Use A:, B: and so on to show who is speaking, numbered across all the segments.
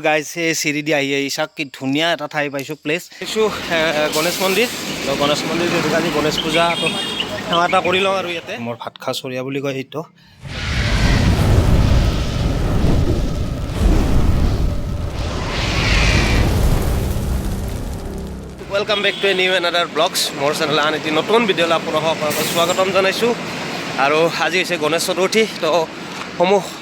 A: Guys এই চিৰি দি আহি চাওক কি ধুনীয়া এটা ঠাই পাইছোঁ প্লেচ পাইছোঁ গণেশ মন্দিৰ তো গণেশ মন্দিৰ যিহেতু আজি গণেশ পূজা তো সেৱা এটা কৰি লওঁ আৰু ইয়াতে মোৰ ভাত খা চৰিয়া বুলি কয় সেইটো welcome back to a new another blogs মোৰ চেনেল আন এটি নতুন ভিডিঅ'লৈ আপোনালোকক স্বাগতম জনাইছোঁ আৰু আজি হৈছে গণেশ চতুৰ্থী তো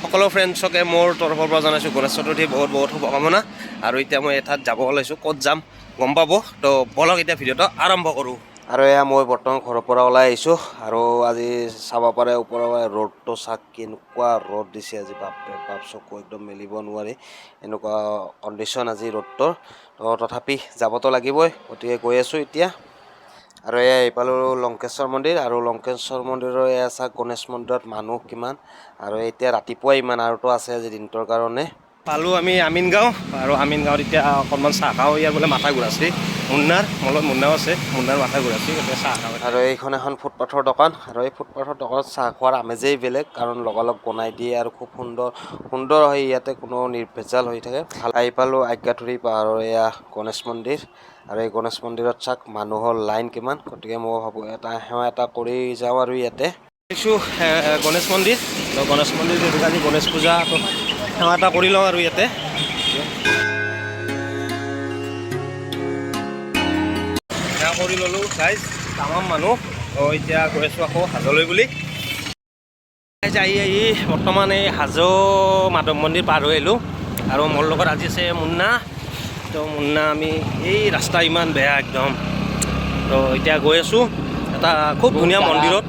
A: সকলো ফ্ৰেণ্ডছকে মোৰ তৰফৰ পৰা জনাইছোঁ গণেশ চতুৰ্থী বহুত বহুত শুভকামনা আৰু এতিয়া মই এঠাইত যাব ওলাইছোঁ ক'ত যাম গম পাব তো বলক এতিয়া ভিডিঅ'টো আৰম্ভ কৰোঁ আৰু এয়া মই বৰ্তমান ঘৰৰ পৰা ওলাই আহিছোঁ আৰু আজি চাব পাৰে ওপৰৰ ৰ'দটো চাওক কেনেকুৱা ৰ'দ দিছে আজি বাপৰে বাপ চকু একদম মেলিব নোৱাৰি এনেকুৱা কণ্ডিশ্যন আজি ৰ'দটোৰ তো তথাপি যাবতো লাগিবই গতিকে গৈ আছোঁ এতিয়া আৰু এয়া এইফালে লংকেশ্বৰ মন্দিৰ আৰু লংকেশ্বৰ মন্দিৰৰ এয়া চাওক গণেশ মন্দিৰত মানুহ কিমান আৰু এতিয়া ৰাতিপুৱাই ইমান আৰুতো আছে আজি দিনটোৰ কাৰণে পালোঁ আমি আমিনগাঁও আৰু আমিনগাঁৱত এতিয়া অকণমান চাহ খাওঁ ইয়াৰ বোলে মাথা ঘূৰাইছে মুন্নাৰ মলত মুন্নাও আছে মুন্নাৰ মাথা ঘূৰাইছে গতিকে চাহ খাওঁ আৰু এইখন এখন ফুটপাথৰ দোকান আৰু এই ফুটপাথৰ দোকানত চাহ খোৱাৰ আমেজেই বেলেগ কাৰণ লগালগ বনাই দিয়ে আৰু খুব সুন্দৰ হয় ইয়াতে কোনো নিৰ্ভেজাল হৈ থাকে ভাল আহি পালোঁ আজ্ঞাতুৰী পাহাৰৰ এয়া গণেশ মন্দিৰ আৰু এই গণেশ মন্দিৰত চাওক মানুহৰ লাইন কিমান গতিকে মই ভাবোঁ এটা সেৱা এটা কৰি যাওঁ আৰু ইয়াতে দেখিছোঁ গণেশ মন্দিৰ তো গণেশ মন্দিৰ যিহেতু আজি গণেশ পূজা তো সেৱা এটা কৰি লওঁ আৰু ইয়াতে সেৱা কৰি ল'লোঁ গাইজ তামাম মানুহ তো এতিয়া গৈ আছোঁ আকৌ হাজোলৈ বুলি আহি বৰ্তমান এই হাজো মাধৱ মন্দিৰ পাৰ হৈ আহিলোঁ আৰু মোৰ লগত আজি আছে মুন্না তো মুন্না আমি এই ৰাস্তা ইমান বেয়া একদম তো এতিয়া গৈ আছোঁ এটা খুব ধুনীয়া মন্দিৰত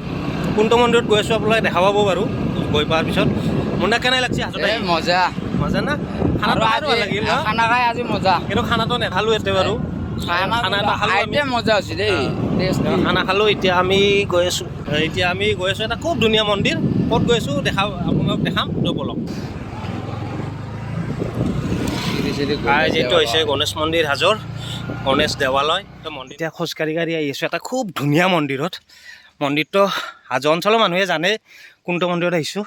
A: কোনটো মন্দিৰত গৈ আছোঁ আপোনালোকে দেখা পাব বাৰু গৈ পোৱাৰ পিছত মুন্না কেনে লাগিছে হাজোতে
B: মজা
A: মজা না খানাটো ভাল লাগিল
B: খানা খাই আজি মজা
A: কিন্তু খানাটো নেখালোঁ ইয়াতে বাৰু খানা এটা খালোঁ
B: মজা হৈছে দেই
A: খানা খালোঁ এতিয়া আমি গৈ আছোঁ এটা খুব ধুনীয়া মন্দিৰ ক'ত গৈ আছোঁ আপোনালোকক দেখাম তো বলক যিটো হৈছে গণেশ মন্দিৰ হাজোৰ গণেশ দেৱালয় তো মন্দিৰ এতিয়া খোজকাঢ়ি আহি আছোঁ এটা খুব ধুনীয়া মন্দিৰটো হাজো অঞ্চলৰ মানুহে জানে কোনটো মন্দিৰত আহিছোঁ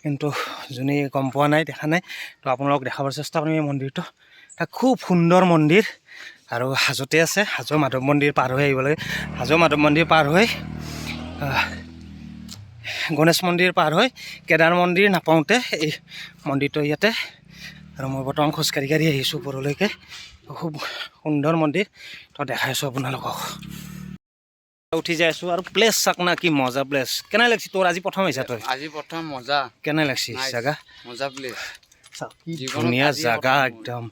A: কিন্তু যোনে গম পোৱা নাই দেখা নাই তো আপোনালোকক দেখাবৰ চেষ্টা কৰিম এই মন্দিৰটো এটা খুব সুন্দৰ মন্দিৰ আৰু হাজোতে আছে হাজো মাধৱ মন্দিৰ পাৰ হৈ আহিব লাগে হাজো মাধৱ মন্দিৰ পাৰ হৈ গণেশ মন্দিৰ পাৰ হৈ কেদাৰ মন্দিৰ নাপাওঁতে এই মন্দিৰটো ইয়াতে আৰু মই বৰ্তমান খোজকাঢ়ি আহিছোঁ ওপৰলৈকে খুব সুন্দৰ মন্দিৰ তো দেখাই আছোঁ আপোনালোকক উঠি যাই আছোঁ আৰু প্লেচ চাক না কি মজা প্লেচ কেনে লাগিছে তোৰ আজি প্ৰথম আহিছা তই
B: আজি প্ৰথম মজা
A: কেনে লাগিছে জাগা
B: মজা প্লেচ
A: ধুনীয়া জাগা একদম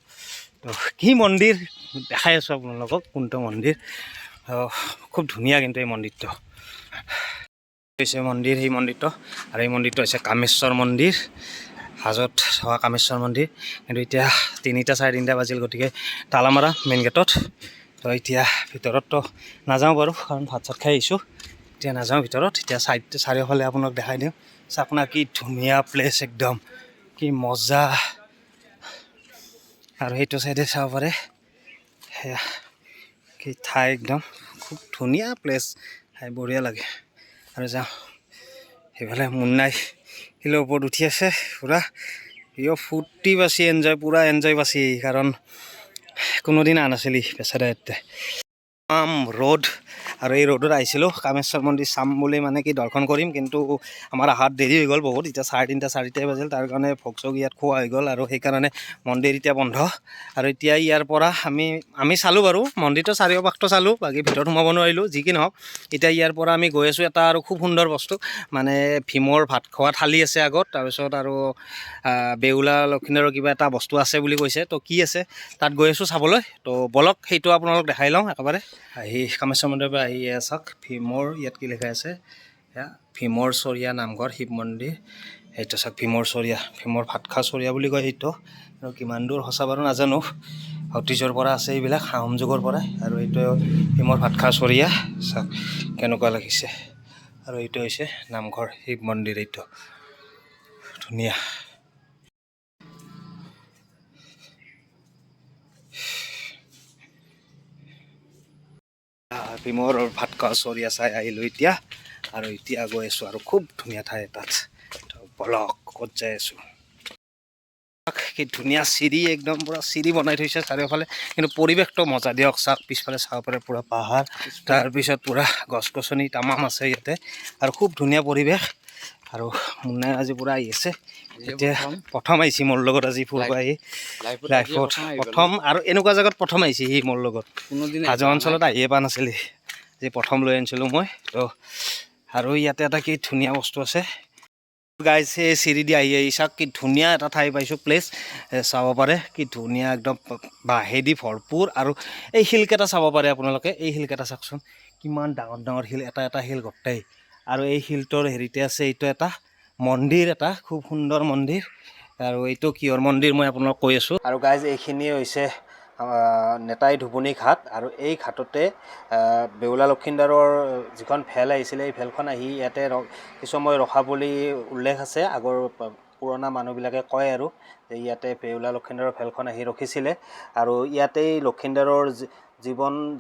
A: তো কি মন্দিৰ দেখাই আছোঁ আপোনালোকক কোনটো মন্দিৰ খুব ধুনীয়া কিন্তু এই মন্দিৰটো হৈছে সেই মন্দিৰটো আৰু এই মন্দিৰটো হৈছে কামেশ্বৰ মন্দিৰ হাজোত হোৱা কামেশ্বৰ মন্দিৰ কিন্তু এতিয়া 3টা 3:30 বাজিল গতিকে তালা মাৰা মেইন গেটত তো এতিয়া ভিতৰততো নাযাওঁ বাৰু কাৰণ ভাত চাত খাই আহিছোঁ এতিয়া নাযাওঁ ভিতৰত এতিয়া চাৰিওফালে আপোনাক দেখাই দিওঁ আপোনাৰ কি ধুনীয়া প্লেচ একদম কি মজা আৰু সেইটো চাইডে চাব পাৰে সেয়া কি ঠাই একদম খুব ধুনীয়া প্লেচ ঠাই বঢ়িয়া লাগে আৰু যাওঁ সেইফালে মুন্নাই শিলৰ ওপৰত উঠি আছে পূৰা সিও ফূৰ্তি বাচি পূৰা এনজয় বাচি কাৰণ কোনোদিন আহা নাছিলি বেচাৰা ইয়াতে ৰ'দ আৰু এই ৰ'দত আহিছিলোঁ কামেশ্বৰ মন্দিৰ চাম বুলি মানে কি দৰ্শন কৰিম কিন্তু আমাৰ অহাত দেৰি হৈ গ'ল বহুত এতিয়া 3:30 4:00 বাজিল তাৰ কাৰণে ভোগ চোগ ইয়াত খোৱা হৈ গ'ল আৰু সেইকাৰণে মন্দিৰ এতিয়া বন্ধ আৰু এতিয়া ইয়াৰ পৰা আমি চালোঁ বাৰু মন্দিৰটো চাৰিওপাশটো চালোঁ বাকী ভিতৰত সোমাব নোৱাৰিলোঁ যি কি নহওক এতিয়া ইয়াৰ পৰা আমি গৈ আছোঁ এটা আৰু খুব সুন্দৰ বস্তু মানে ভীমৰ ভাত খোৱা থালি আছে আগত তাৰপিছত আৰু বেউলা লক্ষীন্দৰৰ কিবা এটা বস্তু আছে বুলি কৈছে তো কি আছে তাত গৈ আছোঁ চাবলৈ তো বলক সেইটো আপোনালোক দেখাই লওঁ একেবাৰে আহি কামেশ্বৰ মন্দিৰৰ পৰা আহি চাওক ভীমৰ ইয়াত কি লিখা আছে এয়া ভীমৰ চৰিয়া নামঘৰ শিৱ মন্দিৰ সেইটো চাওক ভীমৰ ভাত খা চৰিয়া বুলি কয় সেইটো আৰু কিমান দূৰ সঁচা বাৰু নাজানো অতীজৰ পৰা আছে এইবিলাক আহোম যুগৰ পৰাই আৰু এইটো ভীমৰ ভাত খা চৰিয়া চাওক কেনেকুৱা লাগিছে আৰু এইটো হৈছে নামঘৰ শিৱ মন্দিৰ এইটো ধুনীয়া ভীমৰ ভাত খোৱা চৰিয়া চাই আহিলোঁ এতিয়া আৰু এতিয়া গৈ আছোঁ আৰু খুব ধুনীয়া ঠাই এটাত বলক ক'ত যাই আছোঁ কি ধুনীয়া চিৰি একদম পূৰা চিৰি বনাই থৈছে চাৰিওফালে কিন্তু পৰিৱেশটো মজা দিয়ক চাওক পিছফালে চাব পাৰে পূৰা পাহাৰ তাৰপিছত পূৰা গছ গছনি তামাম আছে ইয়াতে আৰু খুব ধুনীয়া পৰিৱেশ আৰু মুন্নাই আজি পূৰা আহি আছে এতিয়া প্ৰথম আহিছে মোৰ লগত আজি ফুৰিব আহি লাইফত প্ৰথম আৰু এনেকুৱা জেগাত প্ৰথম আহিছে সি মোৰ লগত হাজো অঞ্চলত আহিয়ে পোৱা নাছিলে যে প্ৰথম লৈ আনিছিলোঁ মই তো আৰু ইয়াতে এটা কি ধুনীয়া বস্তু আছে গাইজ এই চিৰি দি আহি চাওক কি ধুনীয়া এটা ঠাই পাইছোঁ প্লেচ চাব পাৰে কি ধুনীয়া একদম বাঁহেদি ভৰপূৰ আৰু এই শিলকেইটা চাব পাৰে আপোনালোকে এই শিলকেইটা চাওকচোন কিমান ডাঙৰ ডাঙৰ শিল এটা এটা শিল গোটেই আৰু এই শিলটোৰ হেৰিতে আছে এইটো এটা মন্দিৰ এটা খুব সুন্দৰ মন্দিৰ আৰু এইটো কিহৰ মন্দিৰ মই আপোনালোক কৈ আছোঁ আৰু গাইজ এইখিনি হৈছে নেতাই ধুবুনী ঘাট আৰু এই ঘাটতে বেউলা লক্ষীন্দৰৰ যিখন ভেল আহিছিলে এই ভেলখন আহি ইয়াতে কিছু সময় ৰখা বুলি উল্লেখ আছে আগৰ পুৰণা মানুহবিলাকে কয় আৰু যে ইয়াতে বেউলা লক্ষীন্দৰৰ ভেলখন আহি ৰখিছিলে আৰু ইয়াতেই লক্ষীন্দৰৰ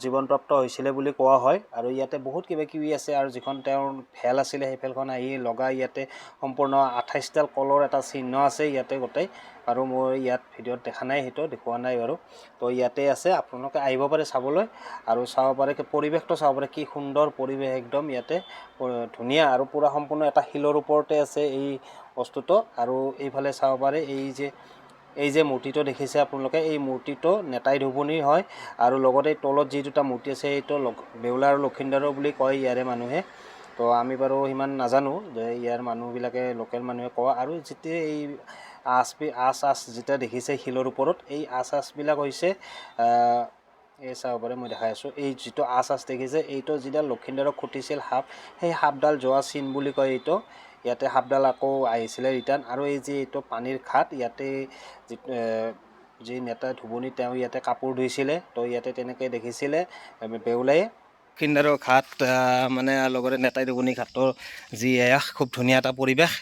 A: জীৱনপ্ৰাপ্ত হৈছিলে বুলি কোৱা হয় আৰু ইয়াতে বহুত কিবা কিবি আছে আৰু যিখন তেওঁৰ ভেল আছিলে সেই ভেলখন আহি লগা ইয়াতে সম্পূৰ্ণ 28ডাল কলৰ এটা চিহ্ন আছে ইয়াতে গোটেই আৰু মই ইয়াত ভিডিঅ'ত দেখা নাই সেইটো দেখুওৱা নাই বাৰু তো ইয়াতে আছে আপোনালোকে আহিব পাৰে চাবলৈ আৰু চাব পাৰে পৰিৱেশটো চাব পাৰে কি সুন্দৰ পৰিৱেশ একদম ইয়াতে ধুনীয়া আৰু পূৰা সম্পূৰ্ণ এটা শিলৰ ওপৰতে আছে এই বস্তুটো আৰু এইফালে চাব পাৰে এই যে মূৰ্তিটো দেখিছে আপোনালোকে এই মূৰ্তিটো নেতাই ধুবুনীৰ হয় আৰু লগতে তলত যি দুটা মূৰ্তি আছে এইটো বেউলা আৰু লক্ষীন্দৰৰ বুলি কয় ইয়াৰে মানুহে তো আমি বাৰু সিমান নাজানো যে ইয়াৰ মানুহবিলাকে লোকেল মানুহে কোৱা আৰু যেতিয়া এই আঁচ যেতিয়া দেখিছে শিলৰ ওপৰত এই আঁচবিলাক হৈছে এই চাব পাৰে মই দেখাই আছোঁ এই যিটো আঁচ দেখিছে এইটো যিডাল লক্ষীন্দৰক খুটিছিল সাপ সেই সাপডাল যোৱা চিন বুলি কয় এইটো ইয়াতে সাপডাল আকৌ আহিছিলে ৰিটাৰ্ণ আৰু এই যে এইটো পানীৰ ঘাট ইয়াতে যি নেতা ধুবুনী তেওঁ ইয়াতে কাপোৰ ধুইছিলে তো ইয়াতে তেনেকৈ দেখিছিলে বেউলাই লক্ষীন্দৰৰ ঘাট মানে লগতে নেতাই ধুবুনী ঘাটৰ যি এয়া খুব ধুনীয়া এটা পৰিৱেশ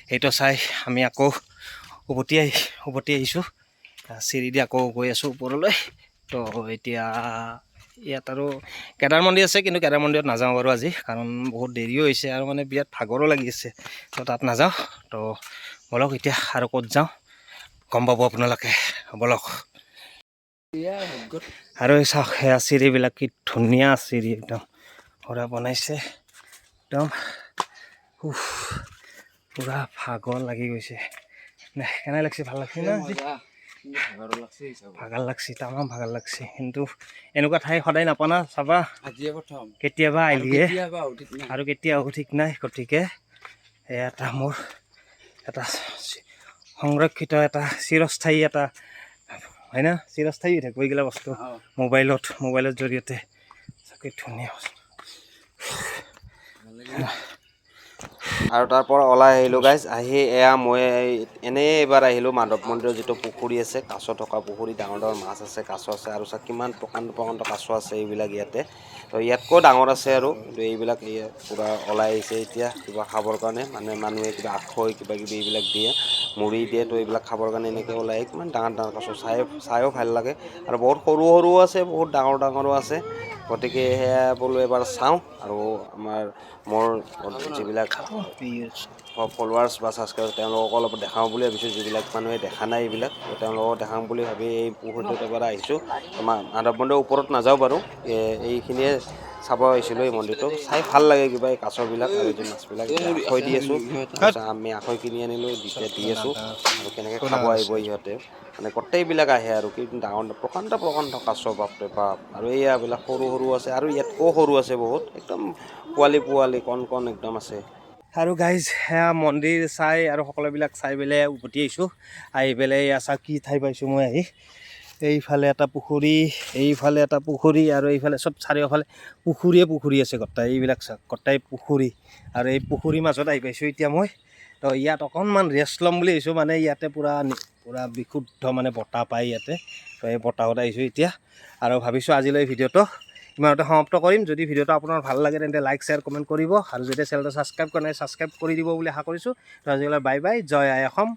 A: সেইটো চাই আমি আকৌ উভতি আহিছোঁ চিৰি দি আকৌ গৈ আছোঁ ওপৰলৈ তো এতিয়া ইয়াত আৰু কেদাৰ মন্দিৰ আছে কিন্তু কেদাৰ মন্দিৰত নাযাওঁ বাৰু আজি কাৰণ বহুত দেৰিও হৈছে আৰু মানে বিৰাট ভাগৰো লাগি আছে তো তাত নাযাওঁ তো বলক এতিয়া আৰু ক'ত যাওঁ গম পাব আপোনালোকে বলক আৰু চাওক সেয়া চিৰিবিলাক কি ধুনীয়া চিৰি একদম পূৰা বনাইছে একদম পূৰা ভাগৰ লাগি গৈছে কেনে লাগছে ভাল লাগছে না ভাগৰ লাগছে তামাম ভাগৰ লাগছে কিন্তু এনেকুৱা ঠাই সদায় নাপাওঁ না চাবা কেতিয়াবা আহিলিয়ে আৰু কেতিয়া আহোঁ ঠিক নাই গতিকে এটা মোৰ এটা সংৰক্ষিত এটা চিৰস্থায়ী এটা হয় না চিৰস্থায়ী হৈ থাকিব এইগিলা বস্তু মোবাইলৰ জৰিয়তে চাকে ধুনীয়া আৰু তাৰ পৰা ওলাই আহিলোঁ গাইজ আহি এয়া মই এনেই এবাৰ আহিলোঁ মাধৱ মন্দিৰৰ যিটো পুখুৰী আছে কাছ থকা পুখুৰী ডাঙৰ ডাঙৰ মাছ আছে কাছ আছে আৰু চাওক কিমান প্ৰকাণ্ড কাছ আছে এইবিলাক ইয়াতে তো ইয়াতকৈ ডাঙৰ আছে আৰু এইবিলাক পূৰা ওলাই আহিছে এতিয়া কিবা খাবৰ কাৰণে মানে মানুহে কিবা আখৈ কিবা কিবি এইবিলাক দিয়ে মুড়ি দিয়ে তো এইবিলাক খাবৰ কাৰণে এনেকৈ ওলাই আহে কিমান ডাঙৰ ডাঙৰ কাছ চাইও ভাল লাগে আৰু বহুত সৰুও আছে বহুত ডাঙৰো আছে গতিকে সেয়া বোলো এবাৰ চাওঁ আৰু মোৰ যিবিলাক ফলোৱাৰ্ছ বা ছাবস্ক্ৰাইবাৰ তেওঁলোকক অলপ দেখাওঁ বুলি ভাবিছোঁ যিবিলাক মানুহে দেখা নাই এইবিলাক তেওঁলোকক দেখাম বুলি ভাবি এই পুখুৰীটোত এবাৰ আহিছোঁ মাধৱ মন্দিৰৰ ওপৰত নাযাওঁ বাৰু এইখিনিয়ে চাব আহিছিলোঁ এই মন্দিৰটো চাই ভাল লাগে কিবা এই কাছবিলাক আৰু এই মাছবিলাক আখৈ দি আছোঁ আমি আখৈ কিনি আনিলোঁ দি আছোঁ আৰু কেনেকৈ খাব আহিব ইহঁতে মানে গোটেইবিলাক আহে আৰু কি ডাঙৰ প্ৰকাণ্ড কাছ বাপৰে বাপ আৰু এইয়াবিলাক সৰু আছে আৰু ইয়াতকৈও সৰু আছে বহুত একদম পোৱালি কণ একদম আছে আৰু গাইজ সেয়া মন্দিৰ চাই আৰু সকলোবিলাক চাই পেলাই উভতি আহিছোঁ আহি পেলাই আছা কি ঠাই পাইছোঁ মই আহি এইফালে এটা পুখুৰী আৰু এইফালে চব চাৰিওফালে পুখুৰী আছে গোটেই এইবিলাক চাওক গোটেই পুখুৰী আৰু এই পুখুৰীৰ মাজত আহি পাইছোঁ এতিয়া মই তো ইয়াত অকণমান ৰেষ্ট ল'ম বুলি আহিছোঁ মানে ইয়াতে পূৰা বিশুদ্ধ মানে বতাহ পায় ইয়াতে তো এই বতাহত আহিছোঁ এতিয়া আৰু ভাবিছোঁ আজিলৈ ভিডিঅ'টো ইমানতে সমাপ্ত কৰিম যদি ভিডিঅ'টো আপোনাৰ ভাল লাগে তেন্তে লাইক শ্বেয়াৰ কমেণ্ট কৰিব আৰু যদি চেনেলটো ছাবস্ক্ৰাইব কৰা নাই ছাবস্ক্ৰাইব কৰি দিব বুলি আশা কৰিছোঁ তো আজিলৈ বাই বাই জয় আই অসম।